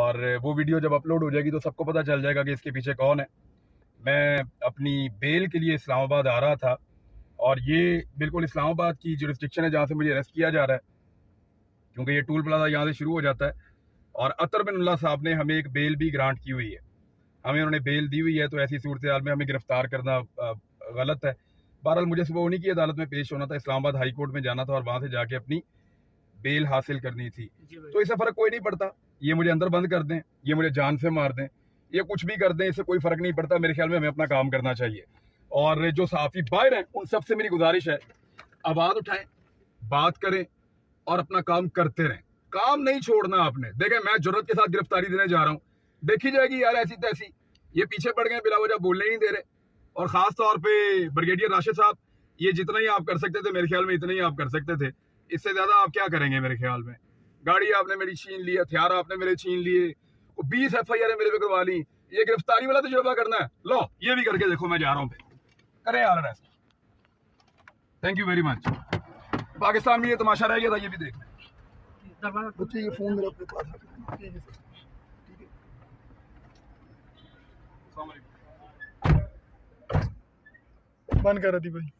और वो वीडियो जब अपलोड हो जाएगी तो सबको पता चल जाएगा कि इसके पीछे कौन है। मैं अपनी बेल के लिए इस्लामाबाद आ रहा था और ये बिल्कुल इस्लामाबाद की जुरिस्डिक्शन है जहाँ से मुझे अरेस्ट किया जा रहा है, क्योंकि ये टूल प्लाजा यहाँ से शुरू हो जाता है। और अतर बिन साहब ने हमें एक बेल भी ग्रांट की हुई है, हमें उन्होंने बेल दी हुई है, तो ऐसी सूरत हाल में हमें गिरफ्तार करना गलत है। बहरहाल मुझे सुबह उन्हीं की अदालत में पेश होना था, इस्लामाबाद हाई कोर्ट में जाना था और वहां से जाके अपनी बेल हासिल करनी थी। तो इससे फर्क कोई नहीं पड़ता, ये मुझे अंदर बंद कर दें, ये मुझे जान से मार दें, ये कुछ भी कर दें, इससे कोई फर्क नहीं पड़ता। मेरे ख्याल में हमें अपना काम करना चाहिए। और जो सहाफी बाहर हैं उन सबसे मेरी गुजारिश है, आवाज उठाएं, बात करें और अपना काम करते रहें। काम नहीं छोड़ना आपने। देखें, मैं जुर्रत के साथ गिरफ्तारी देने जा रहा हूं, देखी जाएगी यार ऐसी तैसी। ये पीछे पड़ गए, बिला वजह बोलने ही नहीं दे रहे। और खास तौर पे ब्रिगेडियर राशिद साहब, ये जितना ही आप कर सकते थे मेरे ख्याल में इतना ही आप कर सकते थे, इससे ज्यादा आप क्या करेंगे मेरे ख्याल में। गाड़ी आपने मेरी छीन ली, हथियार आपने मेरे छीन लिए, 20 FIR मेरे पे करवा ली, ये गिरफ्तारी वाला तजुर्बा करना है। लो ये भी करके देखो, मैं जा रहा हूँ, करें यार ऐसा। Thank you very much. Pakistan में ये तमाशा रह गया था, ये भी देख लें। ये फोन मेरे पास बंद कर दी भाई।